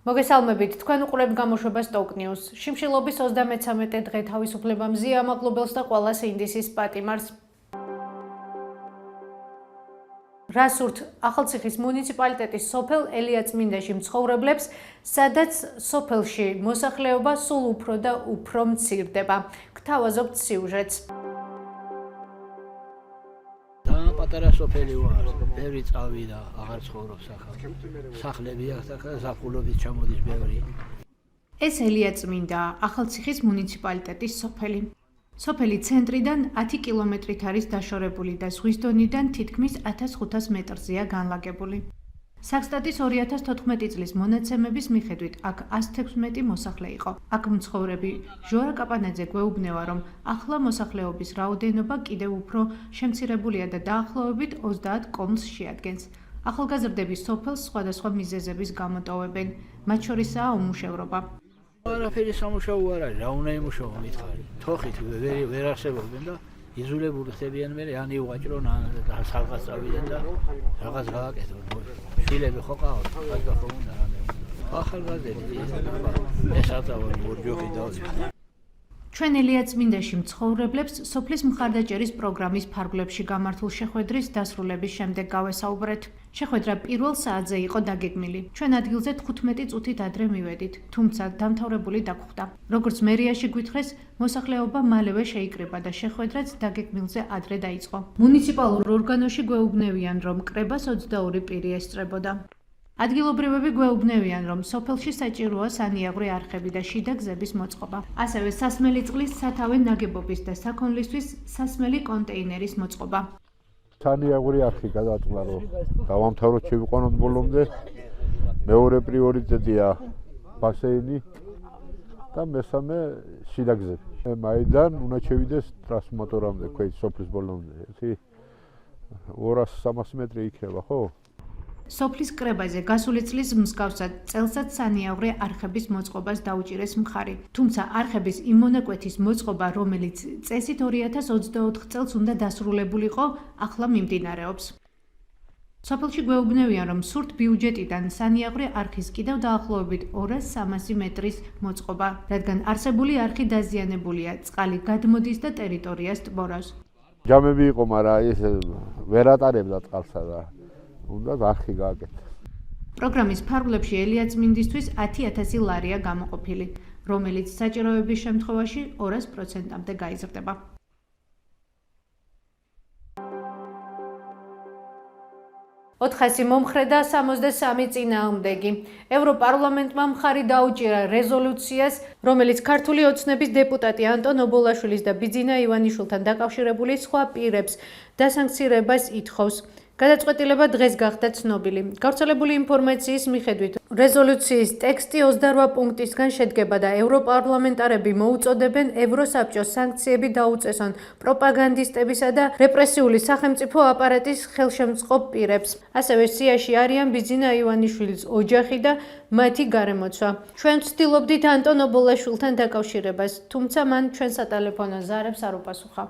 მოგესალმებით, თქვენ უყურებთ გამოშვებას Talk News. შიმშილობის 33 დღე თავისუფლებამზია მადლობელს და ყველა ინდისის პატიმარს. რასურთ ახალციხის მუნიციპალიტეტის სოფელ ელიაწმინდაში მცხოვრებლებს, სადაც სოფელში მოსახლეობა სულ უფრო და უფრო მცირდება. გთავაზობთ სიუჟეტს. პატარა სოფელი ვარ, ბევრი წავიდა, აღარ ცხოვრობს ახლა. სახლები აქვს ახლა, ზაფხულობით ჩამოდის ბევრი. ეს ელიაწმინდა ახალციხის მუნიციპალიტეტის სოფელი. სოფელი ცენტრიდან 10 კილომეტრით არის დაშორებული და ზღვის დონიდან თითქმის 1500 მეტრზეა განლაგებული. საქსტატის 2014 წლის მონაცემების მიხედვით აქ 116 მოსახლე იყო. აქ მცხოვრები ჟორა კაპანაძე გვეუბნება, რომ ახლა მოსახლეობის რაოდენობა კიდევ უფრო შემცირებულია და დაახლოებით 30 კომლს შეადგენს. ახალგაზრდები სოფელს სხვადასხვა მიზეზების გამო ტოვებენ, მათ შორისაა უმუშევრობა. არაფერი სამუშაო არ არის, რა უნდა იმუშაო მითხარი. თოხით ვერ არსებობენ და იზოლებული ხდებიან, მე ან იუაჭრონ, ან რაღაც წავიდნენ და რაღაც გააკეთონ. შილები ხო ყავთ, რა ხო უნდა რამე. ახალგაზრდები ეს აწავენ მორჯოხი დავზი. ჩვენ ელიაწმინდაში მცხოვრებლებს სოფლის მხარდაჭერის პროგრამის ფარგლებში გამართულ შეხვედრის დასრულების შემდეგ გავესაუბრეთ. შეხვედრა პირველ საათზე იყო დაგეგმილი. ჩვენ ადგილზე 15 წუთით ადრე მივედით, თუმცა დამთავრებული დაგხვდა. როგორც მერიაში გვითხრეს, მოსახლეობა მალევე შეიკრიბა და შეხვედრაც დაგეგმილზე ადრე დაიწყო. მუნიციპალურ ორგანოში გვეუბნევიან, რომ კრებას 22 პირი ესწრებოდა. ადგილობრივები გვეუბნევიან, რომ სოფელში საჭიროა სანიაღვრე არხები და შიდა გზების მოწყობა. ასევე სასმელი წყლის სათავე ნაგებობის და საქონლისთვის სასმელი კონტეინერის მოწყობა. სანიაღვრე არხი გადაწყვეტა, რომ დავამთავროთ შევიყვანოთ ბოლომდე. მეორე პრიორიტეტია ბასეინი და მესამე შიდა გზები. მაიდან უნდა შევიდეს ტრანსფორმატორამდე, ქვეთ სოფლის ბოლომდე. 200-300 მეტრი იქნება, ხო? სოფლის კრებაზე გასული წლის მსგავსად წელსაც სანიაღვრე არხების მოწყობას დაუჭირეს მხარი. თუმცა არხების იმ მონაკვეთის მოწყობა, რომელიც წესით 2024 წელს უნდა დასრულებულიყო, ახლა მიმდინარეობს. სოფელში გვეუბნევიან, რომ სურთ ბიუჯეტიდან სანიაღვრე არხის კიდევ დაახლოებით 200-300 მეტრის მოწყობა, რადგან არსებული არხი დაზიანებულია, წყალი გადმოდის და ტერიტორიას ტბორავს. ჯამები იყო, მაგრამ ეს ვერ ატარებდა წყალსა და უნდა არხი გააკეთა. პროგრამის ფარგლებში ელიაწმინდისთვის 10,000 ლარია გამოყოფილი, რომელიც საჭიროების შემთხვევაში 200%-მდე გაიზრდება. ოთხასი მომხრე და 63 წინააღმდეგი. ევროპარლამენტმა მხარი დაუჭირა რეზოლუციას, რომელიც ქართული ოცნების დეპუტატი ანტონ ობოლაშვილის და ბიძინა ივანიშვილთან დაკავშირებული სხვა პირებს დასანქცირებას ითხოვს. გადაწყვეტილება დღეს გახდა ცნობილი. გავრცელებული ინფორმაციის მიხედვით, რეზოლუციის ტექსტი 28 პუნქტისგან შედგება და ევროპარლამენტარები მოუწოდებენ ევროსაბჭოს სანქციები დაუწესონ პროპაგანდისტებისა და რეპრესიული სახელმწიფო აპარატის ხელშემწყობ პირებს. ასევე სიაში არიან ბიძინა ივანიშვილის ოჯახი და მათი გარემოცვა. ჩვენ ვცდილობდით ანტონ ობოლაშვილთან დაკავშირებას, თუმცა მან ჩვენ სატელეფონო ზარებს არ უპასუხა.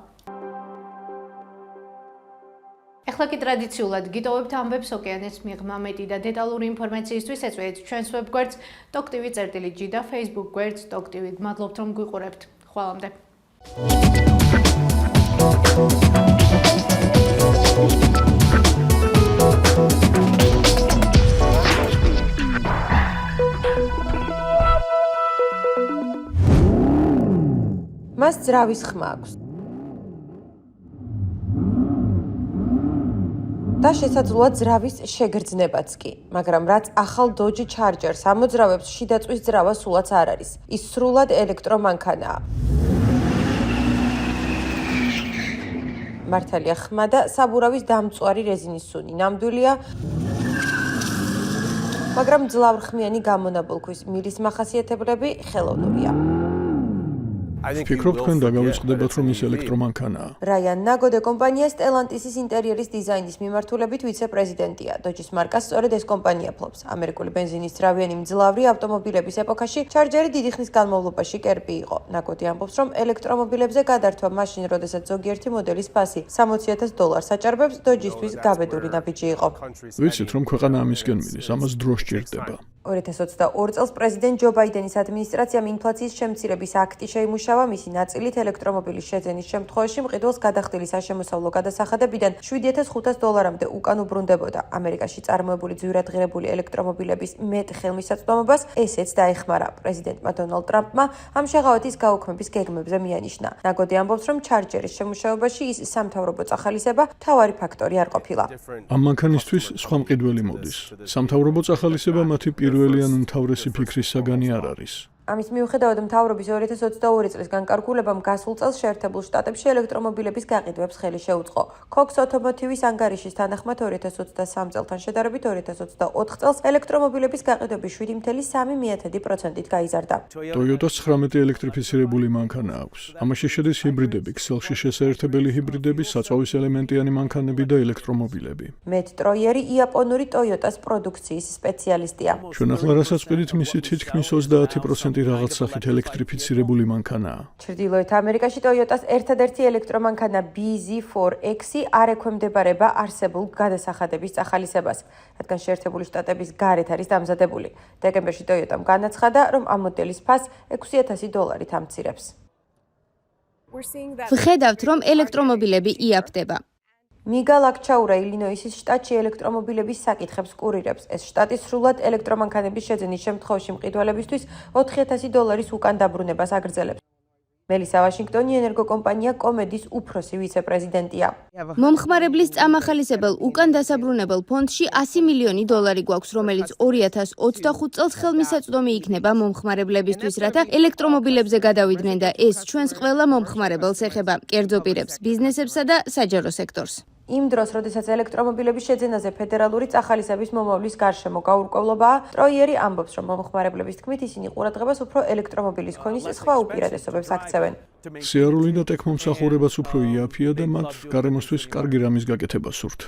ახლა კი ტრადიციულად გიტოვებთ ამბებს ოკეანეს მიღმა. მეტი და დეტალური ინფორმაციისთვის ეწვიეთ ჩვენს ვებგვერდს TalkTV-G და Facebook გვერდს TalkTV. მადლობთ, რომ გვიყურებთ. ხვალამდე. მას ძრავის ხმა აქვს. და შესაძლოა ძრავის შეგრძნებაც კი, მაგრამ რაც ახალ Dodge Charger-ს ამოძრავებს, შიდაწვის ძრავა სულაც არ არის. ის სრულად ელექტრომანქანაა. მართალია ხმა და საბურავის დამწვარი რეზინის სუნი ნამდვილია, მაგრამ ძლავრხმიანი გამონაბოლქვის მილის მახასიათებლები ხელოვნურია. ვფიქრობ, თქვენ დაგავიწყდებათ, რომ ის ელექტრომანქანაა. რაიან ნაგოდე კომპანია სტელანტისის ინტერიერის დიზაინის მიმართულებით ვიცე-პრეზიდენტია. დოჯის მარკას სწორედ ეს კომპანია ფლობს. ამერიკული ბენზინის ძრავიანი მძლავრი ავტომობილების ეპოქაში ჩარჯერი დიდი ხნის განმავლობაში კერპი იყო. ნაგოდი ამბობს, რომ ელექტრომობილებზე გადართვა მაშინ, როდესაც ზოგიერთი მოდელის ფასი $60,000 აჭარბებს, დოჯისთვის გაბედული ნაბიჯი იყო. ვიცით, რომ ქვეყანა ამისკენ მიდის, ამას დრო სჭირდება. 2022 წელს პრეზიდენტ ჯო ბაიდენის ადმინისტრაციამ ინფლაციის შემცირების აქტი შეიმუშავა, მისი ნაწილით ელექტრომობილის შეძენის შემთხვევაში მყიდველს გადახდილი საშემოსავლო გადასახადებიდან $7,500-მდე უკან უბრუნდებოდა. ამერიკაში წარმოებული ძვირადღირებული ელექტრომობილების მეტ ხელმისაწვდომობას ესეც დაეხმარა. პრეზიდენტმა დონალდ ტრამპმა ამ შეღავათის გაუქმების გეგმებზე მიანიშნა. ნაგოდი ამბობს, რომ ჩარჯერის შემუშავებაში ის სამთავრობო წახალისება მთავარი ფაქტორი არ ყოფილა. ამ მანქანისთვის სხვა მყიდველი მოდის. სამთავრობო წახალისება მათი პირველი ან უმთავრესი ფიქრის საგანი არ არის. ამის მიუხედავად მთავრობის 2022 წლის განკარგულებამ გასულ წელს შეერთებულ შტატებში ელექტრომობილების გაყიდვებს ხელი შეუწყო. Cox Automotive-ის ანგარიშის თანახმად 2023 წელთან შედარებით 2024 წელს ელექტრომობილების გაყიდვები 7.3%-ით გაიზარდა. Toyota 19 ელექტრიფიცირებული მანქანა აქვს. ამაში შედის ჰიბრიდები, ქსელში შესაერთებელი ჰიბრიდები, საწვავის ელემენტიანი მანქანები და ელექტრომობილები. Met Troyeri იაპონური Toyota-ს პროდუქციის სპეციალისტია. ჩვენ ახლა რასაც ვყიდით, მისი თითქმის 30% რაღაც სახით ელექტრიფიცირებული მანქანაა. ჩრდილოეთ ამერიკაში Toyota-ს ერთადერთი ელექტრომანქანა BZ4X-ი არ ექვემდებარება არსებულ გადასახადების წახალისებას, რადგან შეერთებული შტატების გარეთ არის დამზადებული. დეკემბერში Toyota-მ განაცხადა, რომ ამ მოდელის ფასს $6,000-ით ამცირებს. ვხედავთ, რომ ელექტრომობილები იაფდება. მიგა ლაქჩაურა ილინოისის შტატში ელექტრომობილების საკითხებს კურირებს. ეს შტატი სრულად ელექტრომანქანების შეძენის შემთხვევაში მყიდველებისთვის $4,000 უკან დაბრუნებას აგრძელებს. მელისა ვაშინგტონი ენერგოკომპანია კომედის უფროსი ვიცე-პრეზიდენტია. მომხმარებლის წამახალისებელ უკან დასაბრუნებელ ფონდში $100 მილიონი გვაქვს, რომელიც 2025 წელს ხელმისაწვდომი იქნება მომხმარებლებისთვის, რათა ელექტრომობილებზე გადავიდნენ და ეს ჩვენს ყველა მომხმარებელს ეხება, კერძო პირებს, ბიზნესებსა და საჯარო სექტორს. იმ დროს, როდესაც ელექტრომობილების შეძენაზე ფედერალური წახალისების მომავლის გარშემო გაურკვევლობაა, ტროიერი ამბობს, რომ მომხმარებლების თქმით ისინი ყურადღებას უფრო ელექტრომობილის ქონის სხვა უპირატესობებს აქცევენ. სიარული და ტექმომსახურებაც უფრო იაფია და მათ გარემოსთვის კარგი რამის გაკეთება სურთ.